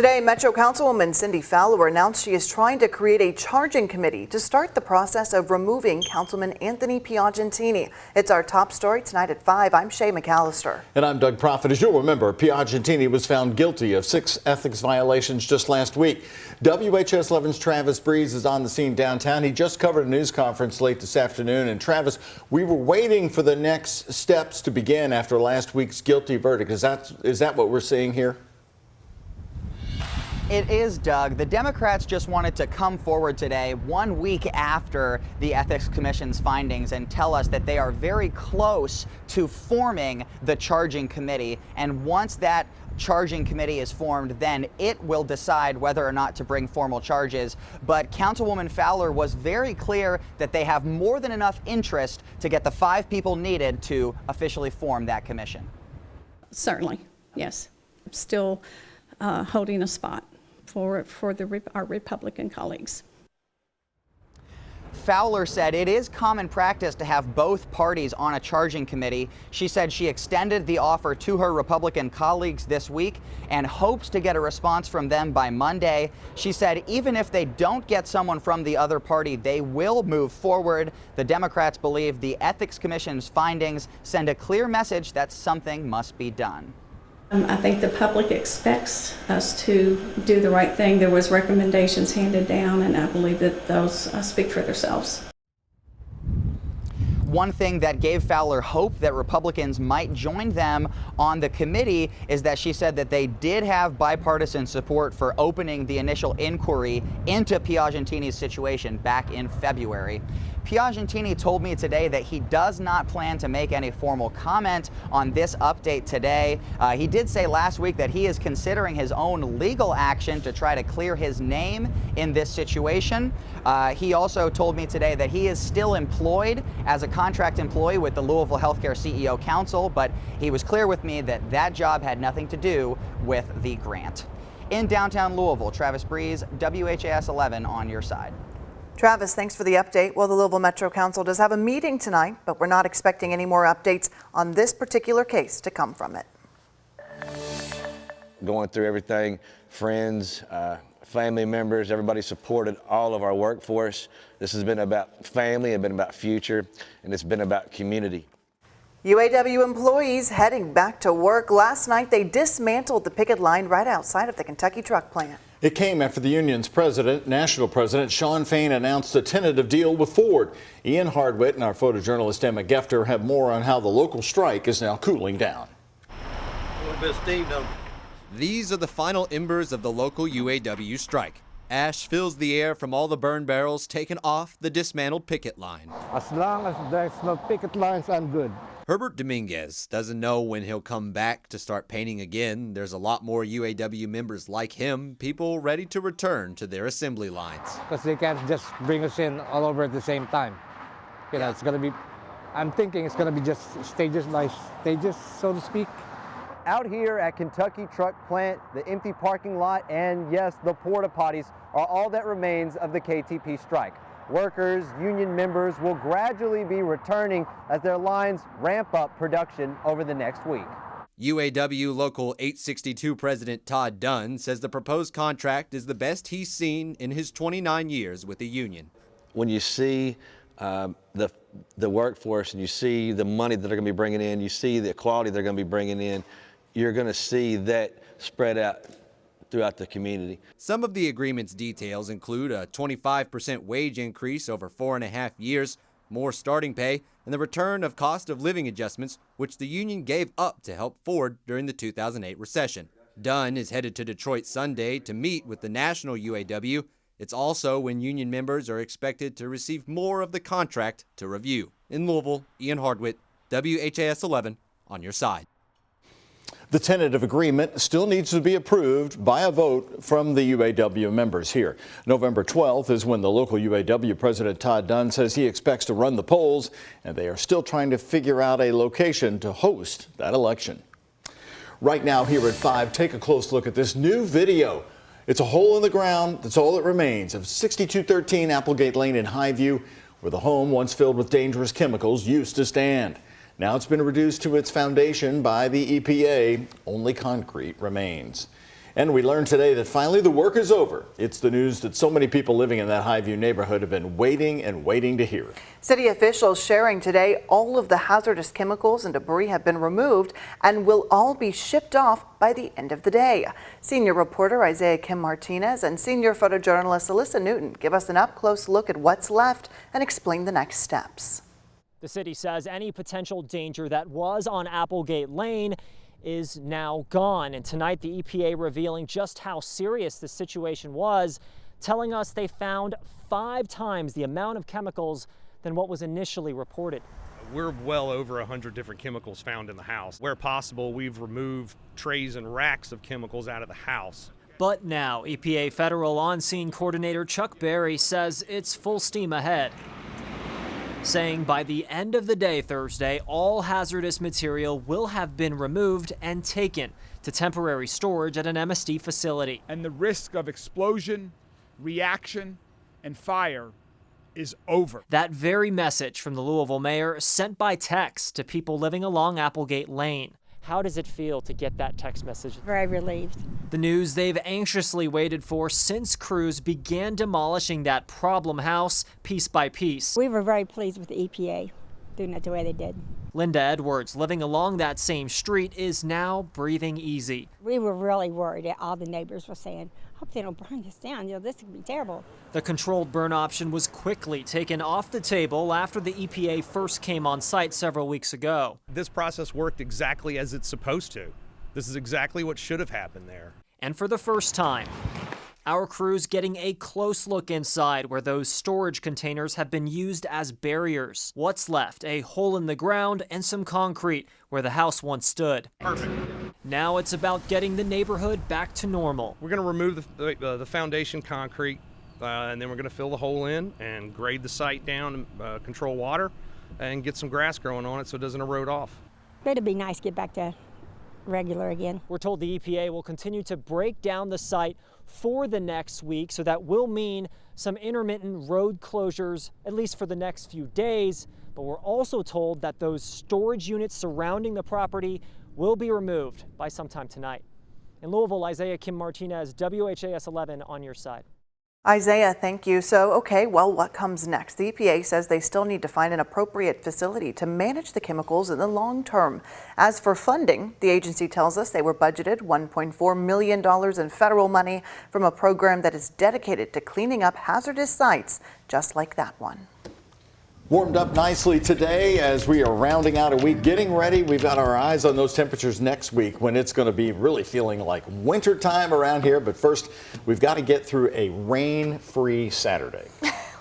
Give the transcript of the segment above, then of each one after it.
Today, Metro Councilwoman Cindy Fowler announced she is trying to create a charging committee to start the process of removing Councilman Anthony Piagentini. It's our top story tonight at 5. I'm Shay McAllister. And I'm Doug Profit. As you'll remember, Piagentini was found guilty of 6 ethics violations just last week. WHAS11's Travis Breeze is on the scene downtown. He just covered a news conference late this afternoon. And Travis, we were waiting for the next steps to begin after last week's guilty verdict. Is that what we're seeing here? It is, Doug. The Democrats just wanted to come forward today, 1 week after the Ethics Commission's findings, and tell us that they are very close to forming the charging committee. And once that charging committee is formed, then it will decide whether or not to bring formal charges. But Councilwoman Fowler was very clear that they have more than enough interest to get the 5 people needed to officially form that commission. Certainly, yes. I'm still holding a spot for our Republican colleagues. Fowler said it is common practice to have both parties on a charging committee. She said she extended the offer to her Republican colleagues this week and hopes to get a response from them by Monday. She said even if they don't get someone from the other party, they will move forward. The Democrats believe the Ethics Commission's findings send a clear message that something must be done. I think the public expects us to do the right thing. There was recommendations handed down, and I believe that those speak for themselves. One thing that gave Fowler hope that Republicans might join them on the committee is that she said that they did have bipartisan support for opening the initial inquiry into Piagentini's situation back in February. Piagentini told me today that he does not plan to make any formal comment on this update today. He did say last week that he is considering his own legal action to try to clear his name in this situation. He also told me today that he is still employed as a contract employee with the Louisville Healthcare CEO Council, but he was clear with me that that job had nothing to do with the grant. In downtown Louisville, Travis Breeze, WHAS 11 on your side. Travis, thanks for the update. Well, the Louisville Metro Council does have a meeting tonight, but we're not expecting any more updates on this particular case to come from it. Going through everything, friends, family members, everybody supported all of our workforce. This has been about family, it's been about future, and it's been about community. UAW employees heading back to work. Last night, they dismantled the picket line right outside of the Kentucky truck plant. It came after the union's president, national president Shawn Fain, announced a tentative deal with Ford. Ian Hardwitt and our photojournalist Emma Gefter have more on how the local strike is now cooling down. A little bit of steam, though. These are the final embers of the local UAW strike. Ash fills the air from all the burn barrels taken off the dismantled picket line. As long as there's no picket lines, I'm good. Herbert Dominguez doesn't know when he'll come back to start painting again. There's a lot more UAW members like him, people ready to return to their assembly lines. Because they can't just bring us in all over at the same time. You know, it's going to be, I'm thinking it's going to be just stages by stages, so to speak. Out here at Kentucky Truck Plant, the empty parking lot, and yes, the porta potties are all that remains of the KTP strike. Workers, union members will gradually be returning as their lines ramp up production over the next week. UAW Local 862 President Todd Dunn says the proposed contract is the best he's seen in his 29 years with the union. When you see the workforce and you see the money that they're going to be bringing in, you see the quality they're going to be bringing in, you're going to see that spread out throughout the community. Some of the agreement's details include a 25% wage increase over 4.5 years, more starting pay, and the return of cost of living adjustments, which the union gave up to help Ford during the 2008 recession. Dunn is headed to Detroit Sunday to meet with the national UAW. It's also when union members are expected to receive more of the contract to review. In Louisville, Ian Hardwitt, WHAS 11 on your side. The tentative agreement still needs to be approved by a vote from the UAW members here. November 12th is when the local UAW president Todd Dunn says he expects to run the polls, and they are still trying to figure out a location to host that election. Right now here at 5, take a close look at this new video. It's a hole in the ground. That's all that remains of 6213 Applegate Lane in Highview, where the home once filled with dangerous chemicals used to stand. Now it's been reduced to its foundation by the EPA. Only concrete remains. And we learned today that finally the work is over. It's the news that so many people living in that Highview neighborhood have been waiting and waiting to hear. City officials sharing today all of the hazardous chemicals and debris have been removed and will all be shipped off by the end of the day. Senior reporter Isaiah Kim Martinez and senior photojournalist Alyssa Newton give us an up-close look at what's left and explain the next steps. The city says any potential danger that was on Applegate Lane is now gone. And tonight the EPA revealing just how serious the situation was, telling us they found 5 times the amount of chemicals than what was initially reported. We're well over 100 different chemicals found in the house. Where possible, we've removed trays and racks of chemicals out of the house. But now EPA Federal On-Scene Coordinator Chuck Berry says it's full steam ahead, saying by the end of the day Thursday, all hazardous material will have been removed and taken to temporary storage at an MSD facility. And the risk of explosion, reaction, and fire is over. That very message from the Louisville mayor sent by text to people living along Applegate Lane. How does it feel to get that text message? Very relieved. The news they've anxiously waited for since crews began demolishing that problem house piece by piece. We were very pleased with the EPA doing it the way they did. Linda Edwards, living along that same street, is now breathing easy. We were really worried. All the neighbors were saying, hope they don't burn this down. You know, this could be terrible. The controlled burn option was quickly taken off the table after the EPA first came on site several weeks ago. This process worked exactly as it's supposed to. This is exactly what should have happened there. And for the first time, our crews getting a close look inside where those storage containers have been used as barriers. What's left? A hole in the ground and some concrete where the house once stood. Perfect. Now it's about getting the neighborhood back to normal. We're going to remove the foundation concrete, and then we're going to fill the hole in and grade the site down, control water, and get some grass growing on it so it doesn't erode off. It'd be nice to get back to regular again. We're told the EPA will continue to break down the site for the next week, so that will mean some intermittent road closures, at least for the next few days. But we're also told that those storage units surrounding the property will be removed by sometime tonight. In Louisville, Isaiah Kim Martinez, WHAS11 on your side. Isaiah, thank you. So, okay, well, what comes next? The EPA says they still need to find an appropriate facility to manage the chemicals in the long term. As for funding, the agency tells us they were budgeted $1.4 million in federal money from a program that is dedicated to cleaning up hazardous sites just like that one. Warmed up nicely today as we are rounding out a week, getting ready. We've got our eyes on those temperatures next week when it's going to be really feeling like winter time around here. But first, we've got to get through a rain-free Saturday.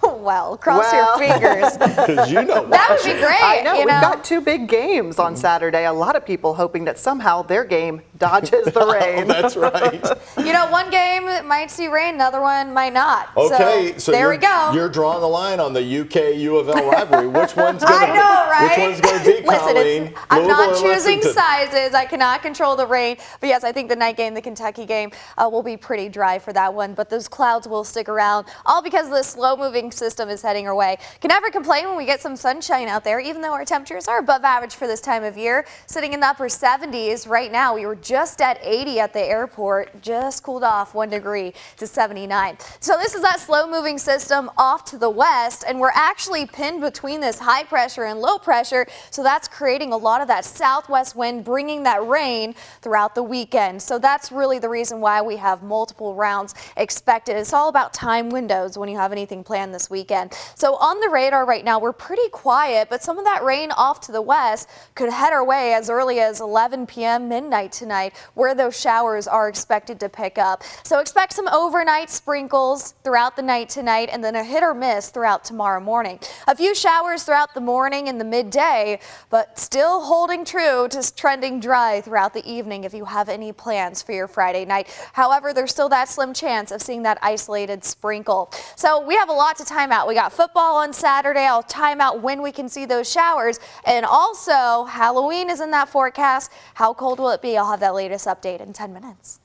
Well, cross your fingers. Because you know that would be great. I know. We've got 2 big games on Saturday. A lot of people hoping that somehow their game dodges the rain. Oh, that's right. You know, one game might see rain, another one might not. Okay, so there we go. You're drawing the line on the UK U of L rivalry. Which one's going to I know, right? Which one's going to be, Listen, I'm Louisville not or choosing Lexington? sizes. I cannot control the rain. But yes, I think the night game, the Kentucky game, will be pretty dry for that one. But those clouds will stick around, all because the slow-moving system is heading our way. Can never complain when we get some sunshine out there, even though our temperatures are above average for this time of year, sitting in the upper 70s. Right now, we were just at 80 at the airport, just cooled off 1 degree to 79. So this is that slow-moving system off to the west, and we're actually pinned between this high pressure and low pressure, so that's creating a lot of that southwest wind, bringing that rain throughout the weekend. So that's really the reason why we have multiple rounds expected. It's all about time windows when you have anything planned this weekend. So on the radar right now, we're pretty quiet, but some of that rain off to the west could head our way as early as 11 p.m. midnight tonight, where those showers are expected to pick up. So expect some overnight sprinkles throughout the night tonight, and then a hit or miss throughout tomorrow morning. A few showers throughout the morning and the midday, but still holding true to trending dry throughout the evening if you have any plans for your Friday night. However, there's still that slim chance of seeing that isolated sprinkle. So we have a lot to time out. We got football on Saturday. I'll time out when we can see those showers. And also, Halloween is in that forecast. How cold will it be? I'll have that latest update in 10 minutes.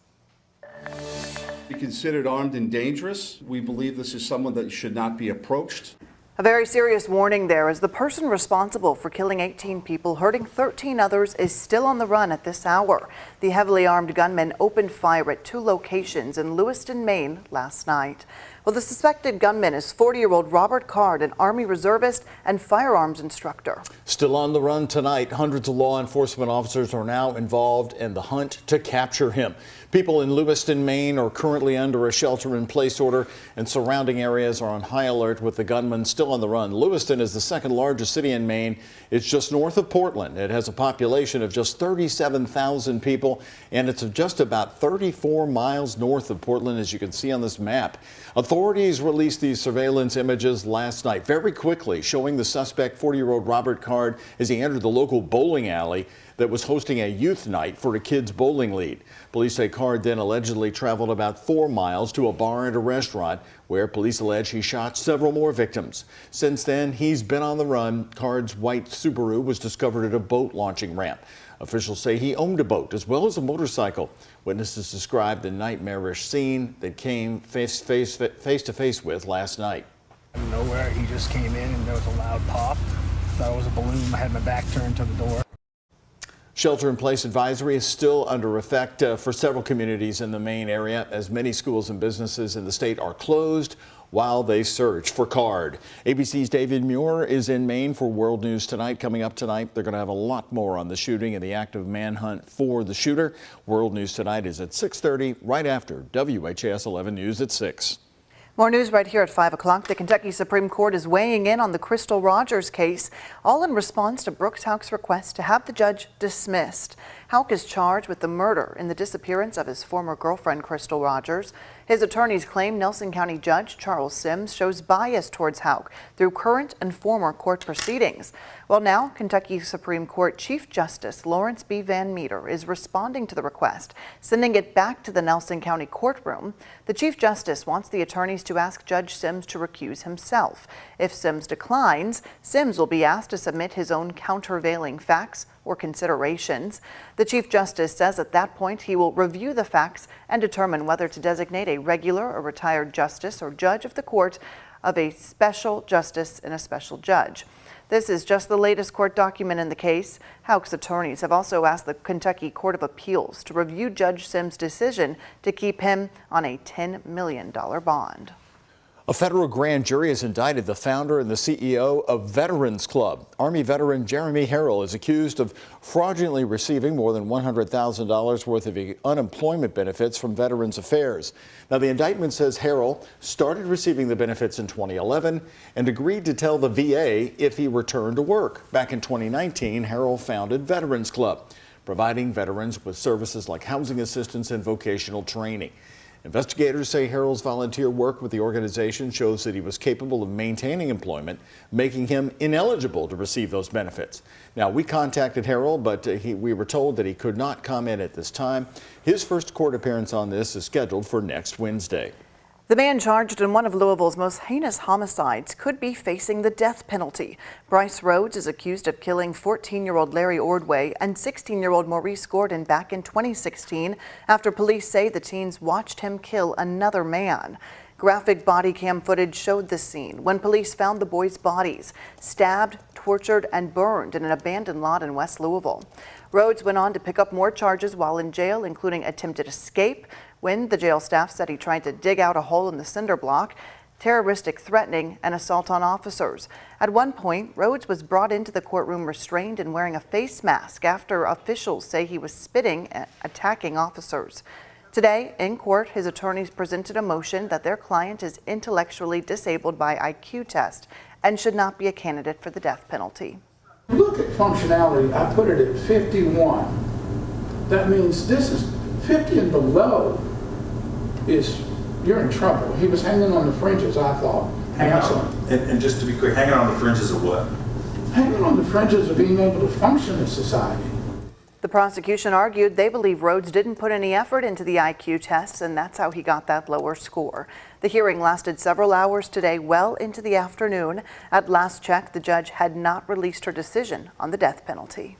Be considered armed and dangerous. We believe this is someone that should not be approached. A very serious warning there as the person responsible for killing 18 people, hurting 13 others, is still on the run at this hour. The heavily armed gunman opened fire at 2 locations in Lewiston, Maine last night. Well, the suspected gunman is 40-year-old Robert Card, an Army reservist and firearms instructor. Still on the run tonight, hundreds of law enforcement officers are now involved in the hunt to capture him. People in Lewiston, Maine are currently under a shelter-in-place order, and surrounding areas are on high alert with the gunman still on the run. Lewiston is the second largest city in Maine. It's just north of Portland. It has a population of just 37,000 people, and it's just about 34 miles north of Portland, as you can see on this map. Authorities released these surveillance images last night very quickly, showing the suspect, 40-year-old Robert Card, as he entered the local bowling alley that was hosting a youth night for a kids' bowling league. Police say Card then allegedly traveled about 4 miles to a bar and a restaurant where police allege he shot several more victims. Since then, he's been on the run. Card's white Subaru was discovered at a boat launching ramp. Officials say he owned a boat as well as a motorcycle. Witnesses described the nightmarish scene that came face to face with last night. Out of nowhere, he just came in and there was a loud pop. Thought it was a balloon. I had my back turned to the door. Shelter-in-place advisory is still under effect for several communities in the Maine area, as many schools and businesses in the state are closed while they search for Card. ABC's David Muir is in Maine for World News Tonight. Coming up tonight, they're going to have a lot more on the shooting and the active manhunt for the shooter. World News Tonight is at 6:30, right after WHAS 11 News at 6. More news right here at 5 o'clock. The Kentucky Supreme Court is weighing in on the Crystal Rogers case, all in response to Brooks Houck's request to have the judge dismissed. Houck is charged with the murder in the disappearance of his former girlfriend, Crystal Rogers. His attorneys claim Nelson County Judge Charles Sims shows bias towards Houck through current and former court proceedings. Well, now Kentucky Supreme Court Chief Justice Lawrence B. Van Meter is responding to the request, sending it back to the Nelson County courtroom. The Chief Justice wants the attorneys to ask Judge Sims to recuse himself. If Sims declines, Sims will be asked to submit his own countervailing facts or considerations. The Chief Justice says at that point he will review the facts and determine whether to designate a regular or retired justice or judge of the court of a special justice and a special judge. This is just the latest court document in the case. Houck's attorneys have also asked the Kentucky Court of Appeals to review Judge Sims' decision to keep him on a $10 million bond. A federal grand jury has indicted the founder and the CEO of Veterans Club. Army veteran Jeremy Harrell is accused of fraudulently receiving more than $100,000 worth of unemployment benefits from Veterans Affairs. Now, the indictment says Harrell started receiving the benefits in 2011 and agreed to tell the VA if he returned to work. Back in 2019, Harrell founded Veterans Club, providing veterans with services like housing assistance and vocational training. Investigators say Harrell's volunteer work with the organization shows that he was capable of maintaining employment, making him ineligible to receive those benefits. Now, we contacted Harrell, but we were told that he could not comment at this time. His first court appearance on this is scheduled for next Wednesday. The man charged in one of Louisville's most heinous homicides could be facing the death penalty. Bryce Rhodes is accused of killing 14-year-old Larry Ordway and 16-year-old Maurice Gordon back in 2016 after police say the teens watched him kill another man. Graphic body cam footage showed the scene when police found the boys' bodies, stabbed, tortured, and burned in an abandoned lot in West Louisville. Rhodes went on to pick up more charges while in jail, including attempted escape, when the jail staff said he tried to dig out a hole in the cinder block, terroristic threatening, and assault on officers. At one point, Rhodes was brought into the courtroom restrained and wearing a face mask after officials say he was spitting and attacking officers. Today, in court, his attorneys presented a motion that their client is intellectually disabled by IQ test and should not be a candidate for the death penalty. Look at functionality. I put it at 51. That means this is 50 and below is you're in trouble. He was hanging on the fringes, I thought. Hanging on, and just to be clear, hanging on the fringes of what? Hanging on the fringes of being able to function in society. The prosecution argued they believe Rhodes didn't put any effort into the IQ tests, and that's how he got that lower score. The hearing lasted several hours today, well into the afternoon. At last check, the judge had not released her decision on the death penalty.